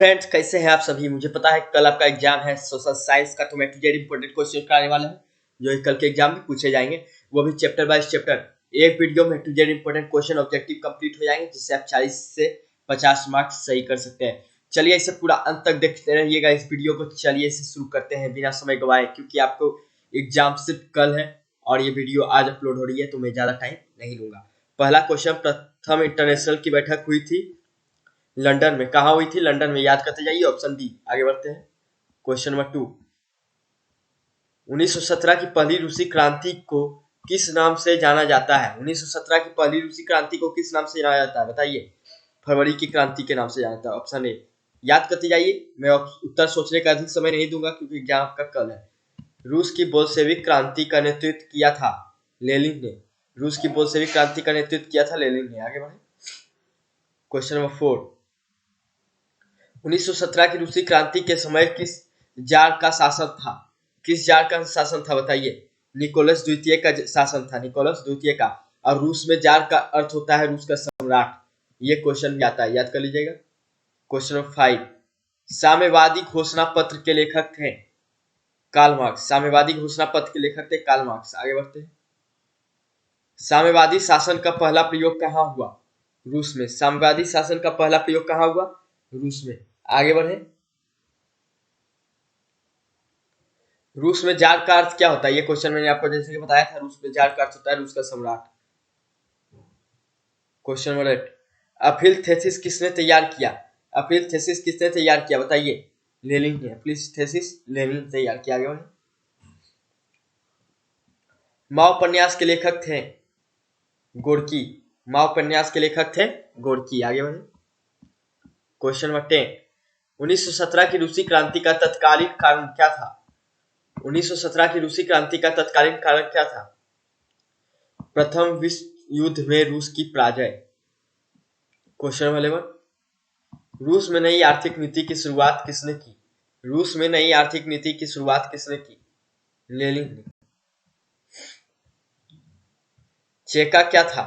Friends, कैसे हैं आप सभी। मुझे पता है कल आपका एग्जाम है सोशल साइंस का, तो मैं टू जेड इंपॉर्टेंट क्वेश्चन कराने वाला हूं जो कल के एग्जाम में पूछे जाएंगे, वो भी चैप्टर बाय चैप्टर। एक वीडियो में to Z important question objective complete हो जाएंगे, जिससे आप 40 से 50 मार्क्स सही कर सकते हैं। चलिए इसे पूरा अंत तक देखते रहिएगा इस वीडियो को। चलिए इसे शुरू करते हैं बिना समय गवाए, क्योंकि आपको एग्जाम सिर्फ कल है और ये वीडियो आज अपलोड हो रही है, तो मैं ज़्यादा टाइम नहीं लूंगा। पहला क्वेश्चन, प्रथम इंटरनेशनल की बैठक हुई थी लंदन में। कहाँ हुई थी? लंदन में। याद करते जाइए, ऑप्शन डी। आगे बढ़ते हैं। क्वेश्चन नंबर 2, 1917 की पहली रूसी क्रांति को किस नाम से जाना जाता है? 1917 की पहली रूसी क्रांति को किस नाम से जाना जाता है? बताइए। फरवरी की क्रांति के नाम से जाना जाता है। Option A. याद करते जाइए, मैं उत्तर सोचने का अधिक समय नहीं दूंगा क्योंकि एग्जाम आपका कल है। रूस की बोल्शेविक क्रांति का नेतृत्व किया था लेनिन ने। रूस की बोल्शेविक क्रांति का नेतृत्व किया था लेनिन ने। आगे बढ़े। क्वेश्चन नंबर 4, 1917 की रूसी क्रांति के समय किस जार का शासन था? किस जार का शासन था? बताइए। निकोलस द्वितीय का शासन था, निकोलस द्वितीय का। और रूस में जार का अर्थ होता है रूस का सम्राट। ये क्वेश्चन भी आता है, याद कर लीजिएगा। क्वेश्चन नंबर 5, साम्यवादी घोषणा पत्र के लेखक थे कार्ल मार्क्स। साम्यवादी घोषणा पत्र के लेखक थे कार्ल मार्क्स। आगे बढ़ते हैं। साम्यवादी शासन का पहला प्रयोग कहाँ हुआ? रूस में। साम्यवादी शासन का पहला प्रयोग कहाँ हुआ? रूस में। आगे बढ़े। रूस में जार का अर्थ क्या होता है? ये क्वेश्चन मैंने आपको जैसे कि बताया था, रूस में जार का अर्थ होता है रूस का सम्राट। क्वेश्चन नंबर 8, अफिल थेसिस किसने तैयार किया? अफिल थेसिस किसने तैयार किया? बताइए। लेनिन ने। अफिल थेसिस लेनिन ने तैयार किया। आगे बढ़े। माओ उपन्यास के लेखक थे गोर्की। माओ उपन्यास के लेखक थे गोर्की। आगे बढ़े। क्वेश्चन नंबर 10, 1917 की रूसी क्रांति का तत्कालीन कारण क्या था? 1917 की रूसी क्रांति का तत्कालीन कारण क्या था? प्रथम विश्व युद्ध में रूस की पराजय। क्वेश्चन नंबर 11, रूस में नई आर्थिक नीति की शुरुआत किसने की? रूस में नई आर्थिक नीति की शुरुआत किसने की? लेनिन ने। चेका क्या था?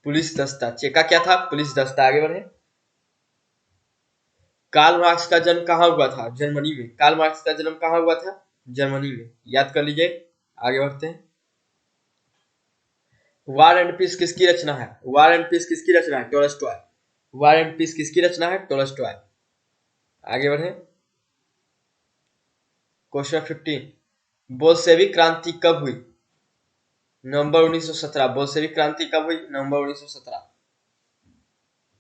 पुलिस दस्ता। चेका क्या था? पुलिस दस्ता। आगे बढ़े। कार्ल मार्क्स का जन्म कहाँ हुआ था? जर्मनी में। कार्ल मार्क्स का जन्म कहाँ हुआ था? जर्मनी में। याद कर लीजिए। आगे बढ़ते हैं। वार एंड पीस किसकी रचना है? वार एंड पीस किसकी रचना है? टोल्स्टॉय। वार एंड पीस किसकी रचना है? टोल्स्टॉय। आगे बढ़े। क्वेश्चन 15, बोल्शेविक क्रांति कब हुई? नवंबर 1917। बोल्शेविक क्रांति कब हुई? नवंबर 1917।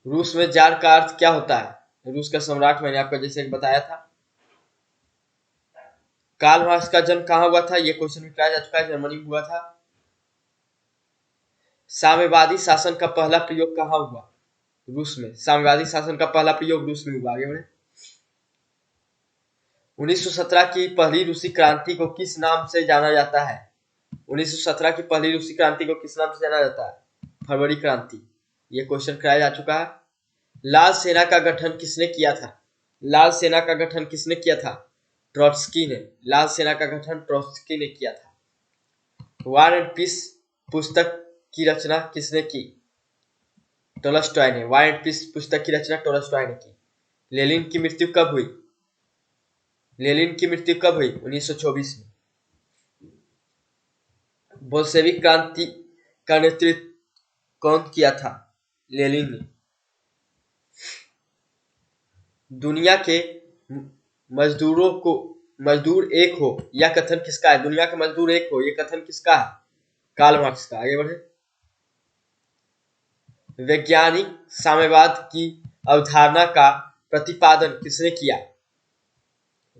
रूस में जार का अर्थ क्या होता है? रूस का सम्राट, मैंने आपको जैसे बताया था। कार्ल मार्क्स का जन्म कहाँ हुआ था? यह क्वेश्चन भी कराया जा चुका है, जर्मनी में हुआ था। साम्यवादी शासन का पहला प्रयोग कहाँ हुआ? रूस में। साम्यवादी शासन का पहला प्रयोग रूस में हुआ। आगे बढ़े। 1917 की पहली रूसी क्रांति को किस नाम से जाना जाता है? 1917 की पहली रूसी क्रांति को किस नाम से जाना जाता है? फरवरी क्रांति। यह क्वेश्चन कराया जा चुका है। लाल सेना का गठन किसने किया था? लाल सेना का गठन किसने किया था? ट्रॉट्स्की ने। लाल सेना का गठन ट्रॉट्स्की ने किया था। वार एंड पीस पुस्तक की रचना किसने की? टोल्स्टॉय ने। वार एंड पीस पुस्तक की रचना टोल्स्टॉय ने की। लेनिन की मृत्यु कब हुई? लेनिन की मृत्यु कब हुई? 1924 में। बोल्शेविक क्रांति का नेतृत्व कौन किया था? लेनिन ने। दुनिया के मजदूरों को मजदूर एक हो, यह कथन किसका है? दुनिया के मजदूर एक हो, यह कथन किसका है? कार्ल मार्क्स का। आगे बढ़े। वैज्ञानिक साम्यवाद की अवधारणा का प्रतिपादन किसने किया?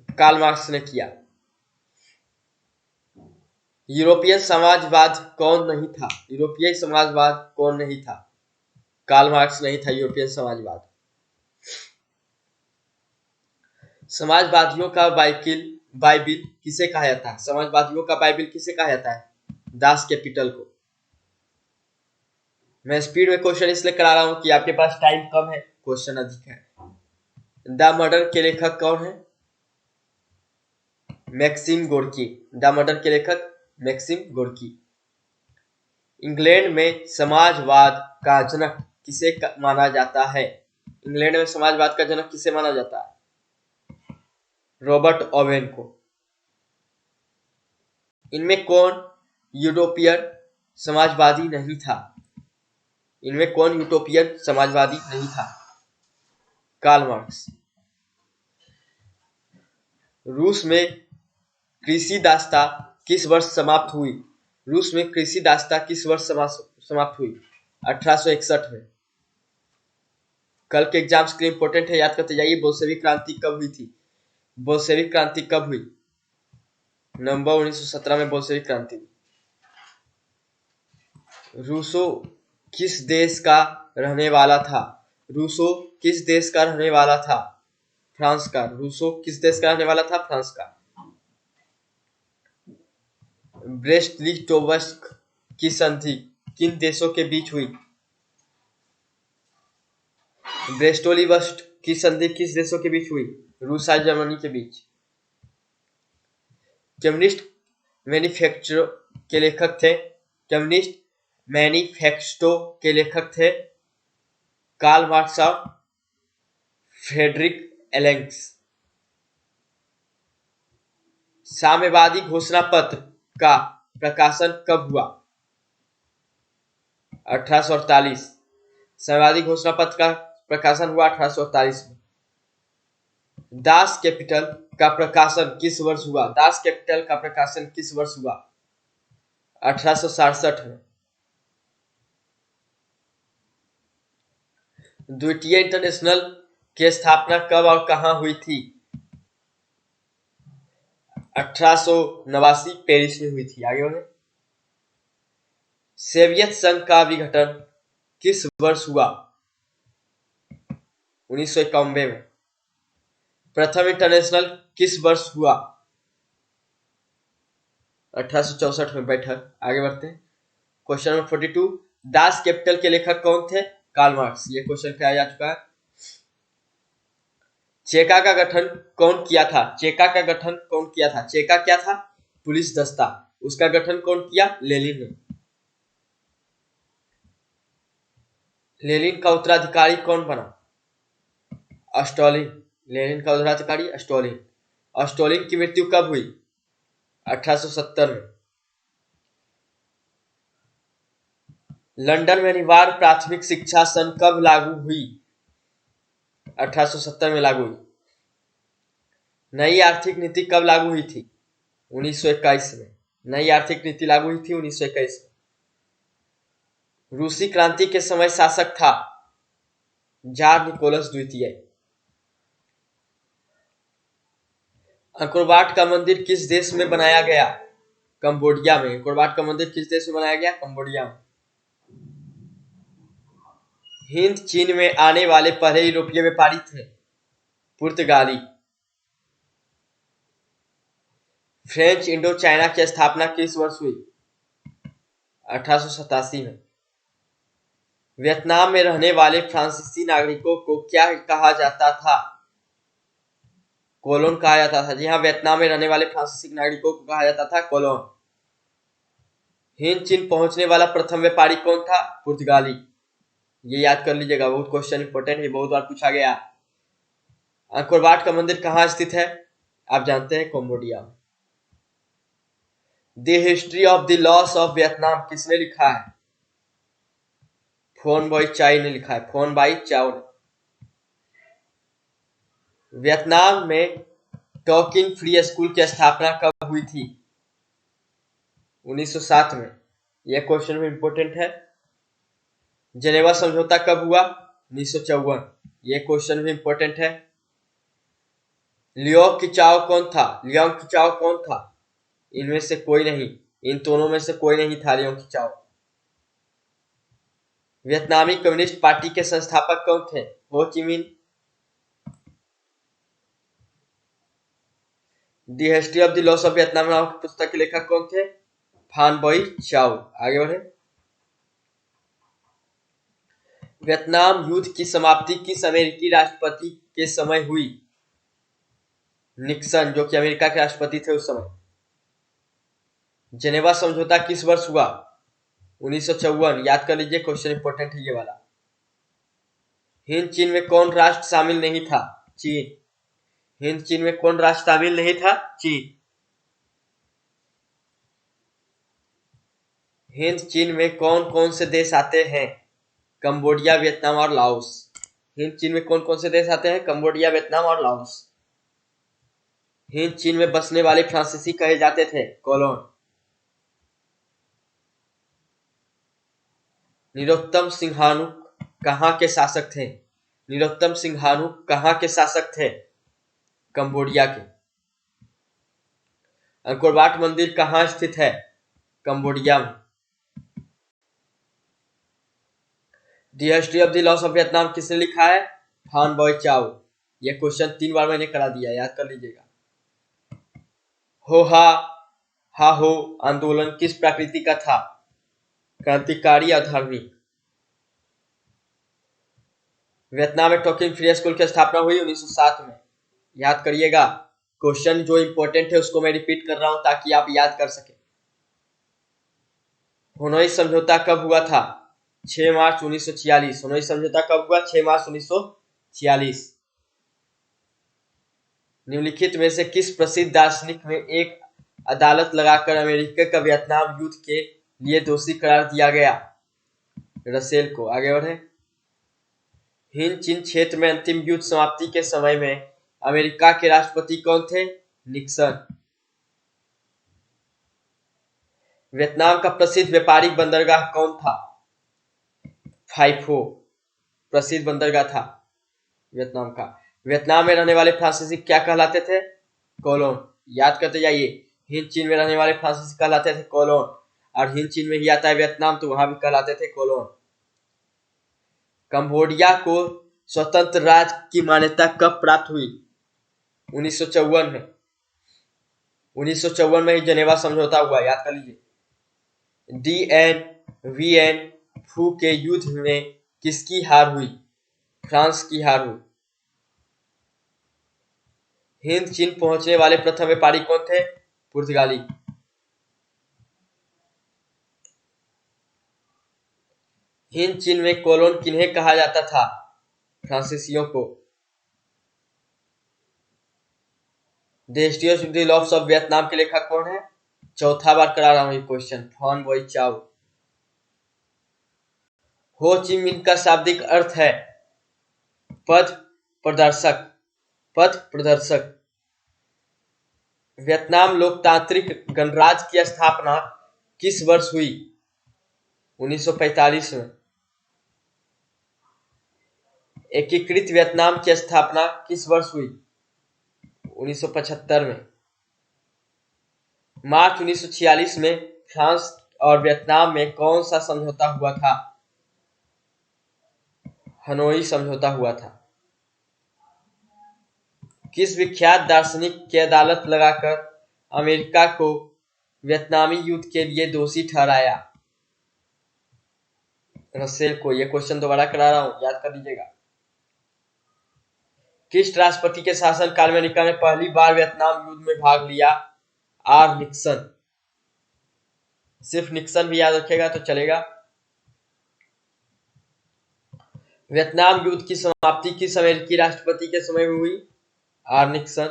कार्ल मार्क्स ने किया। यूरोपीय समाजवाद कौन नहीं था? यूरोपीय समाजवाद कौन नहीं था? कार्ल मार्क्स नहीं था यूरोपीय समाजवाद। समाजवादियों का बाइबिल किसे कहा जाता है? समाजवादियों का बाइबिल किसे कहा जाता है? दास कैपिटल को। मैं स्पीड में क्वेश्चन इसलिए करा रहा हूं कि आपके पास टाइम कम है, क्वेश्चन अधिक है। द मर्डर के लेखक कौन है? Maxim Gorky. द मर्डर के लेखक मैक्सिम गोर्की। इंग्लैंड में समाजवाद का जनक किसे माना जाता है? इंग्लैंड में समाजवाद का जनक किसे माना जाता है? रॉबर्ट ओवेन को। इनमें कौन यूरोपियन समाजवादी नहीं था? इनमें कौन यूटोपियन समाजवादी नहीं था? Karl Marx. रूस में कृषि दासता किस वर्ष समाप्त हुई? रूस में कृषि दासता किस वर्ष समाप्त हुई? 1861 में। कल के एग्जाम्स के लिए इंपॉर्टेंट है, याद करते जाइए। बोल्शेविक क्रांति कब हुई थी? बोल्शेविक क्रांति कब हुई? नवंबर 1917 में बोल्शेविक क्रांति हुई। रूसो किस देश का रहने वाला था? रूसो किस देश का रहने वाला था? फ्रांस का। रूसो किस देश का रहने वाला था? फ्रांस का। ब्रेस्ट लिटोवस्क की संधि किन देशों के बीच हुई? ब्रेस्टोलिवस्ट की संधि किस देशों के बीच हुई? रूस और जर्मनी के बीच। कम्युनिस्ट मैनिफेस्टो के लेखक थे? कम्युनिस्ट मैनिफेस्टो के लेखक थे कार्ल मार्क्स और फ्रेडरिक एंगल्स। साम्यवादी घोषणा पत्र का प्रकाशन कब हुआ? 1848। साम्यवादी घोषणा पत्र का प्रकाशन हुआ 1848 में। दास कैपिटल का प्रकाशन किस वर्ष हुआ? दास कैपिटल का प्रकाशन किस वर्ष हुआ? 1867 में। द्वितीय इंटरनेशनल की स्थापना कब और कहां हुई थी? 1889 पेरिस में हुई थी। आगे बढ़े। सोवियत संघ का विघटन किस वर्ष हुआ? 1991 में। प्रथम इंटरनेशनल किस वर्ष हुआ? 1864 में बैठक। आगे बढ़ते हैं। Question number 42। दास कैपिटल के लेखक कौन थे? Karl Marx. ये क्वेश्चन किया जा चुका है। चेका का गठन कौन किया था? चेका का गठन कौन किया था? चेका क्या था? पुलिस दस्ता। उसका गठन कौन किया? लेनिन ने। लेनिन का उत्तराधिकारी कौन बना? स्टालिन। लेनिन का उत्तराधिकारी स्टालिन। स्टालिन की मृत्यु कब हुई? 1870 में। लंदन में अनिवार्य प्राथमिक शिक्षा सन कब लागू हुई? 1870 में लागू हुई। नई आर्थिक नीति कब लागू हुई थी? 1921 में। नई आर्थिक नीति लागू हुई थी 1921 में। रूसी क्रांति के समय शासक था जार निकोलस द्वितीय। अंकोरवाट का मंदिर किस देश में बनाया गया? कंबोडिया में। अंकोरवाट का मंदिर किस देश में बनाया गया? कंबोडिया में। हिंद चीन में आने वाले पहले यूरोपीय व्यापारी थे पुर्तगाली। फ्रेंच इंडो चाइना की स्थापना किस वर्ष हुई? 1887 में। वियतनाम में रहने वाले फ्रांसीसी नागरिकों को क्या कहा जाता था? कोलोन कहा जाता था। जी हाँ, वियतनाम में रहने वाले फ्रांसीसी नागरिकों को कहा जाता था कोलोन। हिंद चीन पहुंचने वाला प्रथम व्यापारी कौन था? पुर्तगाली। ये याद कर लीजिएगा, बहुत क्वेश्चन इंपोर्टेंट है, बहुत बार पूछा गया। अंकोरवाट का मंदिर कहाँ स्थित है? आप जानते हैं, कंबोडिया में। The history of the loss of Vietnam किसने लिखा है? फोन बाई चाई ने लिखा है। फोन बाई चाओ ने। वियतनाम में टोकिन फ्री स्कूल की स्थापना कब हुई थी? 1907 में। यह क्वेश्चन भी इंपोर्टेंट है। जेनेवा समझौता कब हुआ? 1954। यह क्वेश्चन भी इंपोर्टेंट है। लियो किचाओ कौन था? लियोंग किचाओ कौन था? इनमें से कोई नहीं, इन दोनों में से कोई नहीं था लियोंग किचाओ। वियतनामी कम्युनिस्ट पार्टी के संस्थापक कौन थे? हो ची मिन। The history of the loss of Vietnam नामक पुस्तक के लेखक कौन थे? फान बाई चाओ। आगे बढ़े। वियतनाम युद्ध की समाप्ति किस अमेरिकी राष्ट्रपति के समय हुई? निक्सन, जो कि अमेरिका के राष्ट्रपति थे उस समय। जेनेवा समझौता किस वर्ष हुआ? 1954। याद कर लीजिए, क्वेश्चन इंपोर्टेंट है ये वाला। हिंद चीन में कौन राष्ट्र शामिल नहीं था? चीन। हिंद चीन में कौन राष्ट्र शामिल नहीं था? चीन। हिंद चीन में कौन कौन से देश आते हैं? कंबोडिया, वियतनाम और लाओस। हिंद चीन में कौन कौन से देश आते हैं? कंबोडिया, वियतनाम और लाओस। हिंद चीन में बसने वाले फ्रांसीसी कहे जाते थे कोलोन। नरोत्तम सिंहाणु कहाँ के शासक थे? नरोत्तम सिंहाणु कहाँ के शासक थे? कंबोडिया के। अंकोर वाट मंदिर कहाँ स्थित है? कंबोडिया में। The history of the loss of Vietnam किसने लिखा है? फान बॉय चाओ। यह क्वेश्चन 3 बार मैंने करा दिया, याद कर लीजिएगा। हो हा हो आंदोलन किस प्रकृति का था? क्रांतिकारी और धार्मिक। वियतनाम में टोकिन फ्री स्कूल की स्थापना हुई 1907 में। याद करिएगा, क्वेश्चन जो इंपॉर्टेंट है उसको मैं रिपीट कर रहा हूं ताकि आप याद कर सके। हनोई समझौता कब हुआ था? 6 मार्च 1946। हनोई समझौता कब हुआ? 6 मार्च 1946। निम्नलिखित में से किस प्रसिद्ध दार्शनिक में एक अदालत लगाकर अमेरिका का वियतनाम युद्ध के लिए दोषी करार दिया गया? रसेल को। आगे बढ़े। हिंद चीन क्षेत्र में अंतिम युद्ध समाप्ति के समय में अमेरिका के राष्ट्रपति कौन थे? निक्सन। वियतनाम का प्रसिद्ध व्यापारिक बंदरगाह कौन था? फाइफो प्रसिद्ध बंदरगाह था वियतनाम का। वियतनाम में रहने वाले फ्रांसीसी क्या कहलाते थे? कोलोन। याद करते जाइए, हिंद चीन में रहने वाले फ्रांसीसी कहलाते थे कोलोन, और हिंद चीन में ही आता है वियतनाम तो वहां भी कहलाते थे कोलोन। कंबोडिया को स्वतंत्र राज्य की मान्यता कब प्राप्त हुई? 1954 में। 1954 में ही जेनेवा समझौता हुआ, याद कर लीजिए। डी वी एन फू के युद्ध में किसकी हार हुई? फ्रांस की हार हुई। हिंद चीन पहुंचने वाले प्रथम व्यापारी कौन थे? पुर्तगाली। हिंद चीन में कोलोन किन्हें कहा जाता था? फ्रांसीसियों को। The history of the loss of Vietnam के लेखक कौन है? चौथा बार करा रहा हूं ये क्वेश्चन, फान बॉय चाओ। हो ची मिन्ह का शाब्दिक अर्थ है पथ प्रदर्शक। पथ प्रदर्शक। वियतनाम लोकतांत्रिक गणराज्य की स्थापना किस वर्ष हुई? 1945 में। एकीकृत वियतनाम की स्थापना किस वर्ष हुई? 1975 में। मार्च 1946 में फ्रांस और वियतनाम में कौन सा समझौता हुआ था? हनोई समझौता हुआ था। किस विख्यात दार्शनिक की अदालत लगाकर अमेरिका को वियतनामी युद्ध के लिए दोषी ठहराया? रसेल को। यह क्वेश्चन दोबारा करा रहा हूं, याद कर लीजिएगा। किस राष्ट्रपति के शासनकाल में अमेरिका ने पहली बार वियतनाम युद्ध में भाग लिया? Are Nixon. सिर्फ निक्सन भी याद रखेगा तो चलेगा। वियतनाम युद्ध की समाप्ति किस अमेरिकी राष्ट्रपति के समय में हुई? Are Nixon.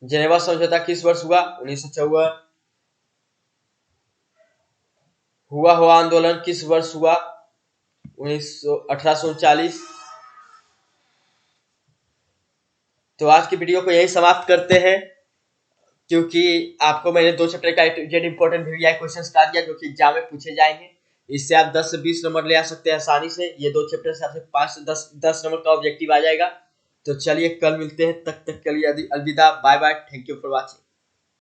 जेनेवा समझौता किस वर्ष हुआ? 1954। हुआ आंदोलन किस वर्ष हुआ? 1839। तो आज की वीडियो को यही समाप्त करते हैं, क्योंकि आपको मैंने 2 चैप्टर का जेड इंपॉर्टेंट वीवीआई क्वेश्चन बता दिया जो कि एग्जाम में पूछे जाएंगे। इससे आप 10 से 20 नंबर ले आ सकते हैं आसानी से। ये 2 चैप्टर से आपसे 5 से 10 नंबर का ऑब्जेक्टिव आ जाएगा। तो चलिए कल मिलते हैं, तब तक के लिए अलविदा, bye bye, thank you for watching.